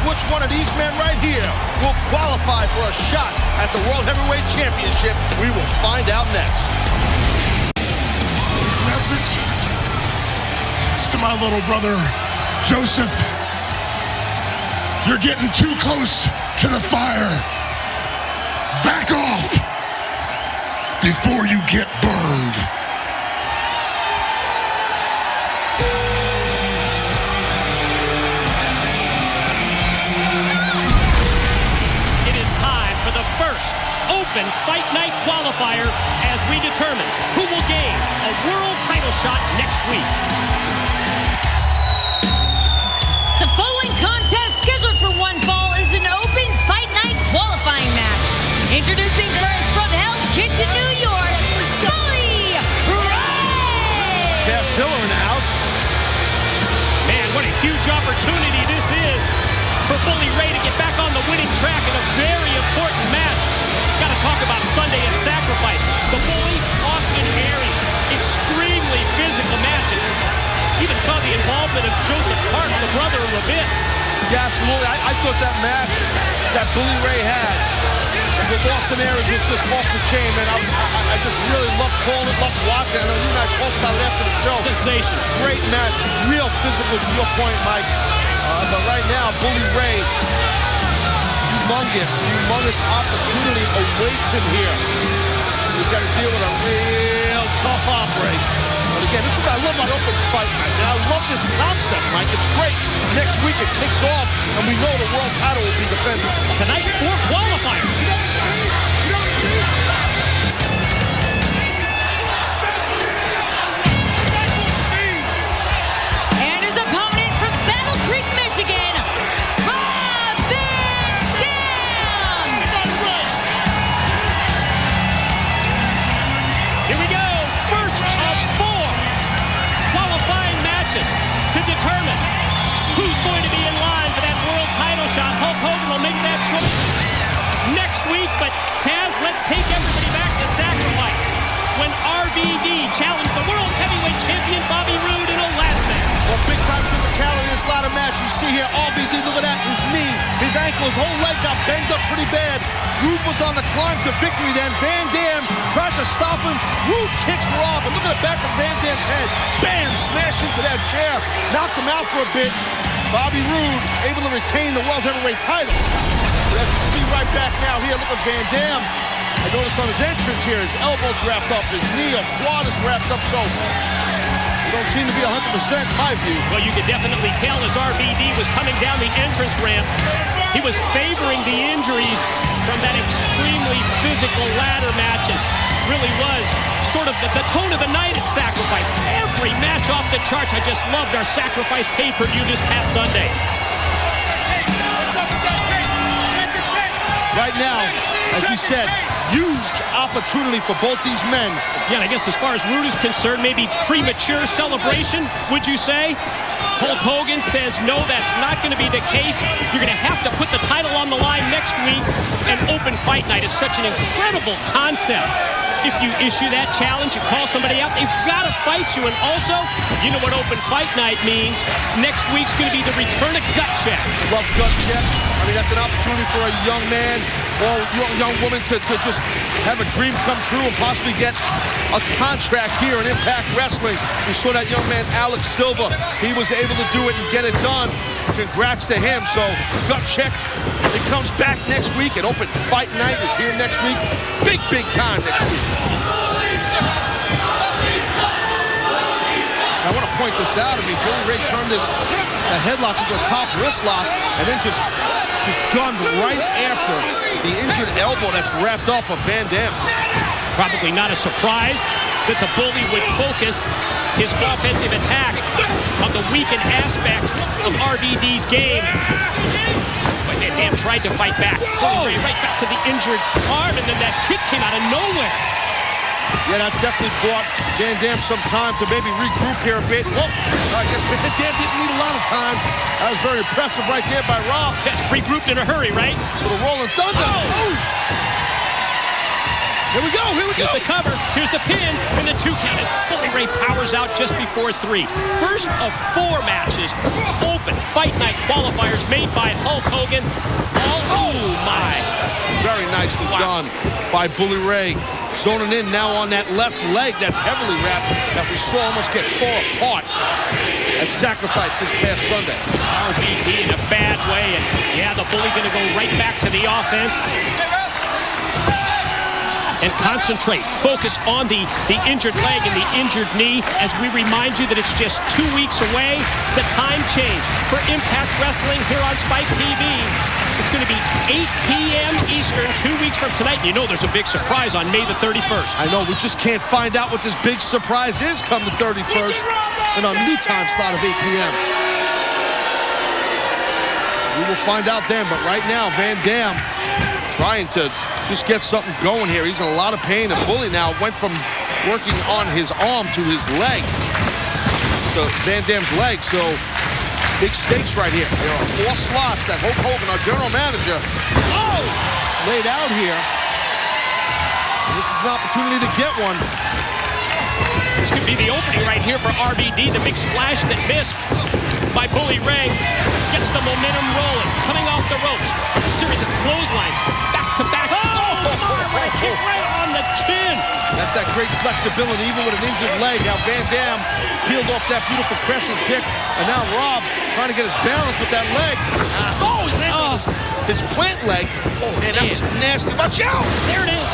which one of these men right here will qualify for a shot at the World Heavyweight Championship. We will find out next. This message is to my little brother, Joseph. You're getting too close to the fire. Back off before you get burned. It is time for the first Open Fight Night qualifier as we determine who will gain a world title shot next week. The following contest scheduled for one fall is an Open Fight Night qualifying match. Introducing first from Hell's Kitchen, New York, Bully Ray! Jeff Siller in the house. Man, what a huge opportunity this is for Bully Ray to get back on the winning track in a very important match. Got to talk about Sunday at Sacrifice. The Bully, Austin Aries, extremely physical match. And even saw the involvement of Joseph Park, the brother of Abyss. Yeah, absolutely. I thought that match that Bully Ray had with Austin Aries was just off the chain, man. I just really loved calling it, loved watching it. I know you and I talked about it after the show. Sensational. Great match, real physical to your point, Mike. But right now, Bully Ray, humongous opportunity awaits him here. He's got to deal with a real tough outbreak. But again, this is what I love about Open Fight Night. And I love this concept, Mike. It's great. Next week it kicks off, and we know the world title will be defended. Tonight, 4 qualifiers. And his opponent from Battle Creek, Michigan, Bob Van Dam! Here we go. First of 4 qualifying matches to determine who's going to be in line for that world title shot. Hulk Hogan will make that choice next week, but Taz, let's take everybody back to Sacrifice when RVD challenged the world heavyweight champion Bobby Roode in a ladder match. Well, big-time physicality in this ladder match. You see here, RVD, look at that, his knee, his ankle, his whole leg got banged up pretty bad. Roode was on the climb to victory then. Van Dam tried to stop him. Roode kicks Rob, and look at the back of Van Dam's head. Bam! Smash into that chair. Knocked him out for a bit. Bobby Roode able to retain the World Heavyweight title. But as you see right back now here, look at Van Dam. I noticed on his entrance here, his elbow's wrapped up, his knee or quad is wrapped up, so he don't seem to be 100% in my view. Well, you could definitely tell as RVD was coming down the entrance ramp, he was favoring the injuries from that extremely physical ladder match, and really was sort of the tone of the night at Sacrifice. Every match off the charts. I just loved our Sacrifice pay-per-view this past Sunday. Right now, as we said, huge opportunity for both these men. Yeah, and I guess as far as Roode is concerned, maybe premature celebration, would you say? Hulk Hogan says, no, that's not going to be the case. You're going to have to put the title on the line next week. And Open Fight Night is such an incredible concept. If you issue that challenge, you call somebody out, they've got to fight you. And also, you know what Open Fight Night means. Next week's going to be the return of Gut Check. Love Gut Check. I mean, that's an opportunity for a young man or young woman to just have a dream come true and possibly get a contract here in Impact Wrestling. We saw that young man, Alex Silva. He was able to do it and get it done. Congrats to him. So, Gut Check, it comes back next week, and Open Fight Night is here next week. Big time next week. I want to point this out. I mean, Bully Ray turned that headlock into a top wrist lock and then just gunned right after the injured elbow that's wrapped up of Van Dam. Probably not a surprise that the Bully would focus his offensive attack on the weakened aspects of RVD's game. But Van Dam tried to fight back. Bully Ray right back to the injured arm, and then that kick came out of nowhere. Yeah, that definitely bought Van Dam some time to maybe regroup here a bit. Well, I guess Van Dam didn't need a lot of time. That was very impressive right there by Rob. Regrouped in a hurry, right? With a rolling thunder. Oh. Here we go, here we go. Here's the cover, here's the pin, and the 2 count as Bully Ray powers out just before 3. First of 4 matches, Open Fight Night qualifier. qualifiers made by Hulk Hogan. Oh my. Very nicely done by Bully Ray. Zoning in now on that left leg that's heavily wrapped that we saw almost get tore apart at Sacrifice this past Sunday. RVD in a bad way, and yeah, the Bully gonna go right back to the offense. And concentrate, focus on the injured leg and the injured knee as we remind you that it's just 2 weeks away. The time change for Impact Wrestling here on Spike TV. It's going to be 8 p.m. Eastern, 2 weeks from tonight. You know there's a big surprise on May the 31st. I know, we just can't find out what this big surprise is come the 31st in our new time slot of 8 p.m. We will find out then, but right now, Van Dam trying to just get something going here. He's in a lot of pain. And Bully now went from working on his arm to his leg, to Van Dam's leg. So big stakes right here. There are 4 slots that Hulk Hogan, our general manager, laid out here. And this is an opportunity to get one. This could be the opening right here for RVD. The big splash that missed by Bully Ray gets the momentum rolling, coming off the ropes. A series of clotheslines, back to back. Oh, my, a kick right on the chin. That's that great flexibility, even with an injured leg. Now Van Dam peeled off that beautiful crescent kick, and now Rob trying to get his balance with that leg. He landed on his plant leg. Oh, man, that was nasty. Watch out! There it is.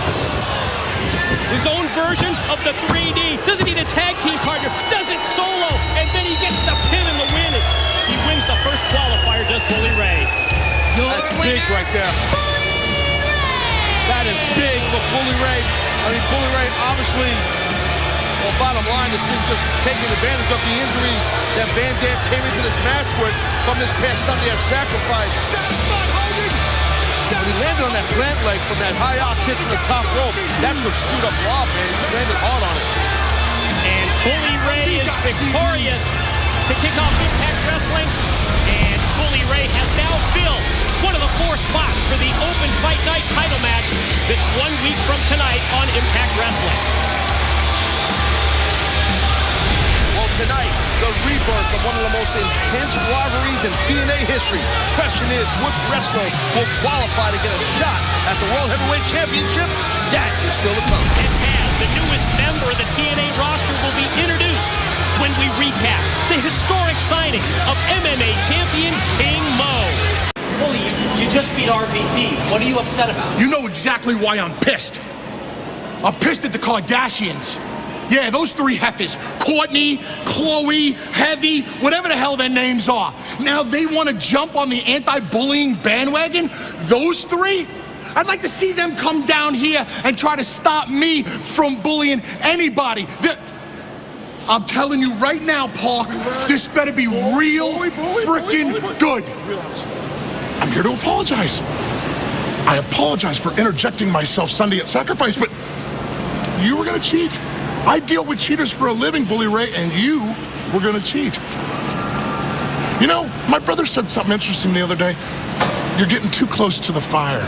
His own version of the 3D. Doesn't need a tag team partner. Does it solo. And then he gets the pin and the win. He wins the first qualifier, does Bully Ray. That's big right there. That is big for Bully Ray. I mean, Bully Ray obviously, well, bottom line is just taking advantage of the injuries that Van Dam came into this match with from this past Sunday at Sacrifice. When he landed on that plant leg from that high out kick from the top rope, that's what screwed up Rob, man. He just landed hard on it. And Bully Ray is victorious to kick off Impact Wrestling. And Bully Ray has now filled one of the 4 spots for the Open Fight Night title match that's 1 week from tonight on Impact Wrestling. Well, tonight, the rebirth of one of the most intense rivalries in TNA history. Question is, which wrestler will qualify to get a shot at the World Heavyweight Championship? That is still to come. And Taz, the newest member of the TNA roster, will be introduced when we recap the historic signing of MMA champion King Mo. Bully, you just beat RVD. What are you upset about? You know exactly why I'm pissed. I'm pissed at the Kardashians. Yeah, those 3 heifers. Courtney, Chloe, Heavy, whatever the hell their names are. Now they want to jump on the anti-bullying bandwagon? Those 3? I'd like to see them come down here and try to stop me from bullying anybody. I'm telling you right now, Park, this better be real freaking good. I'm here to apologize. I apologize for interjecting myself Sunday at Sacrifice, but you were gonna cheat. I deal with cheaters for a living, Bully Ray, and you were gonna cheat. You know, my brother said something interesting the other day. You're getting too close to the fire.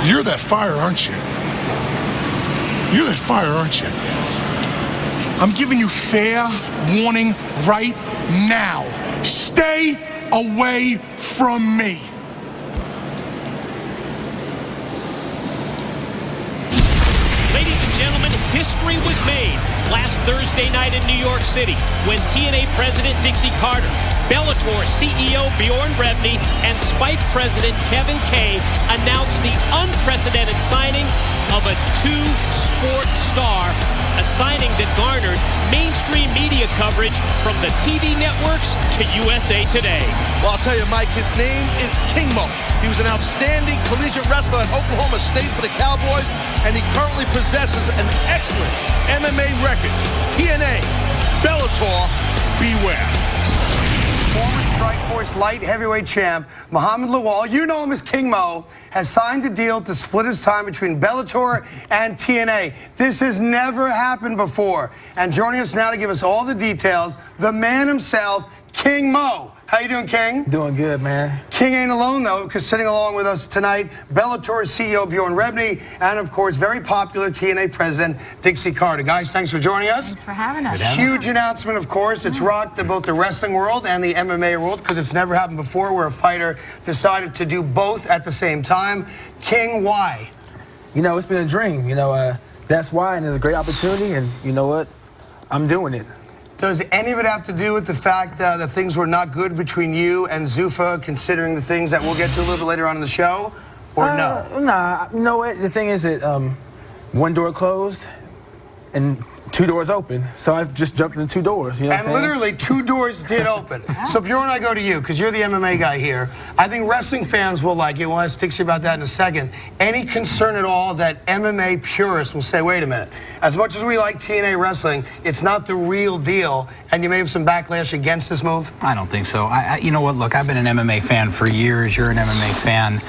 You're that fire, aren't you? You're that fire, aren't you? I'm giving you fair warning right now. Stay away from me. Ladies and gentlemen, history was made last Thursday night in New York City when TNA President Dixie Carter, Bellator CEO Bjorn Rebney, and Spike President Kevin Kay announced the unprecedented signing of a 2-sport star, a signing that garnered mainstream media coverage from the TV networks to USA Today. Well, I'll tell you, Mike, his name is King Mo. He was an outstanding collegiate wrestler at Oklahoma State for the Cowboys, and he currently possesses an excellent MMA record. TNA, Bellator, beware. Former Strikeforce light heavyweight champ Muhammad Lawal, you know him as King Mo, has signed a deal to split his time between Bellator and TNA. This has never happened before. And joining us now to give us all the details, the man himself, King Mo. How you doing, King? Doing good, man. King ain't alone, though, because sitting along with us tonight, Bellator CEO Bjorn Rebney, and, of course, very popular TNA president Dixie Carter. Guys, thanks for joining us. Thanks for having us. Huge announcement, of course. It's rocked both the wrestling world and the MMA world, because it's never happened before where a fighter decided to do both at the same time. King, why? You know, it's been a dream. You know, that's why, and it's a great opportunity, and you know what? I'm doing it. Does any of it have to do with the fact that things were not good between you and Zuffa, considering the things that we'll get to a little bit later on in the show, or no? Nah, you know what? The thing is that one door closed and two doors open, so I've just jumped in two doors. You know what I'm saying? Literally, two doors did open. So Bjorn, I go to you, because you're the MMA guy here. I think wrestling fans will like it. We'll ask Dixie about that in a second. Any concern at all that MMA purists will say, wait a minute, as much as we like TNA wrestling, it's not the real deal, and you may have some backlash against this move? I don't think so. You know what? Look, I've been an MMA fan for years. You're an MMA fan.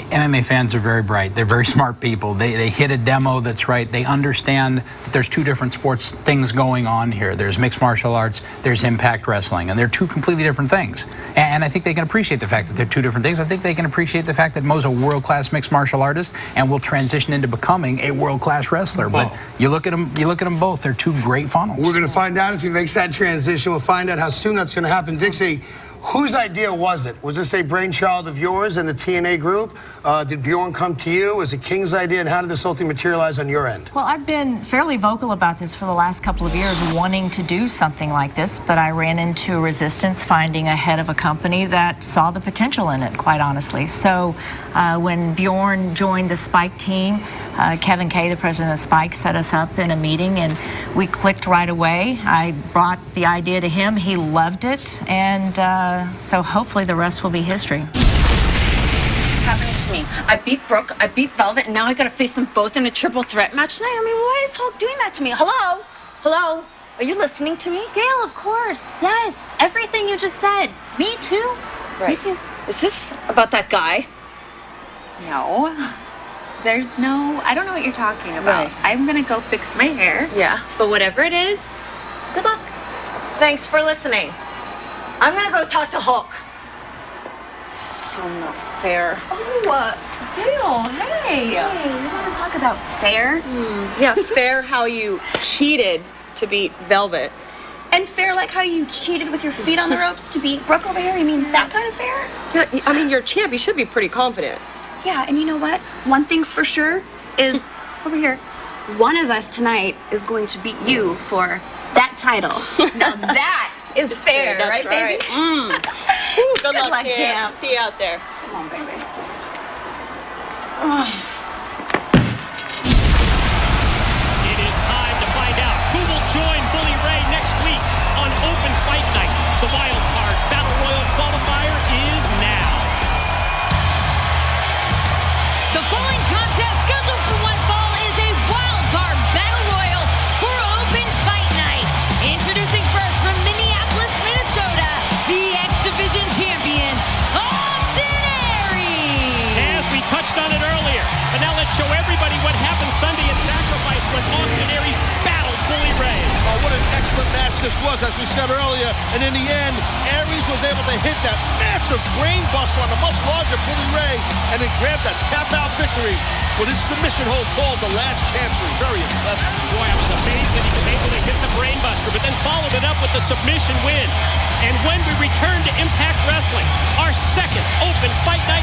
MMA fans are very bright. They're very smart people. They hit a demo that's right. They understand that there's two different sports things going on here. There's mixed martial arts, there's impact wrestling, and they're two completely different things. And I think they can appreciate the fact that they're two different things. I think they can appreciate the fact that Mo's a world-class mixed martial artist and will transition into becoming a world-class wrestler. But you look at them both. They're two great funnels. We're going to find out if he makes that transition. We'll find out how soon that's going to happen. Dixie, whose idea was it? Was this a brainchild of yours and the TNA group? Did Bjorn come to you? Was it King's idea? And how did this whole thing materialize on your end? Well, I've been fairly vocal about this for the last couple of years, wanting to do something like this, but I ran into resistance finding a head of a company that saw the potential in it, quite honestly. So when Bjorn joined the Spike team, Kevin Kay, the president of Spike, set us up in a meeting, and we clicked right away. I brought the idea to him. He loved it, and so hopefully the rest will be history. What's happening to me? I beat Brooke, I beat Velvet, and now I gotta face them both in a triple threat match tonight. I mean, why is Hulk doing that to me? Hello? Hello? Are you listening to me? Gail, of course. Yes. Everything you just said. Me too. Right. Me too. Is this about that guy? No. There's no... I don't know what you're talking about. Right. I'm gonna go fix my hair. Yeah. But whatever it is, good luck. Thanks for listening. I'm gonna go talk to Hulk. So not fair. Oh, Gail, hey. Hey, you wanna talk about fair? Yeah, fair how you cheated to beat Velvet. And fair like how you cheated with your feet on the ropes to beat Brooke over here? You mean that kind of fair? Yeah, I mean, you're a champ. You should be pretty confident. Yeah, and you know what? One thing's for sure is, over here, one of us tonight is going to beat you for that title. Now that is fair, That's right, baby? Ooh, good luck, champ. champ. See you out there. Come on, baby. It is time to find out who will join Bully Ray next week on Open Fight Night. The wild card Battle Royal qualifier is now. The following contest scheduled for one fall is a wild card battle royal for Open Fight Night. Introducing first from Minneapolis, Minnesota, the X Division champion, Austin Aries. Taz, we touched on it earlier, but now let's show everybody what happened Sunday at Sacrifice when Austin Aries battled Bully Ray. Oh, what an excellent match this was, as we said earlier. And in the end, Aries was able to hit that massive brain buster on the much larger Bully Ray and then grab that tap-out victory with his submission hold called the Last Chancery. Very impressive. Boy, I was amazed that he was able to hit the brainbuster, but then followed it up with the submission win. And when we return to Impact Wrestling, our second Open Fight Night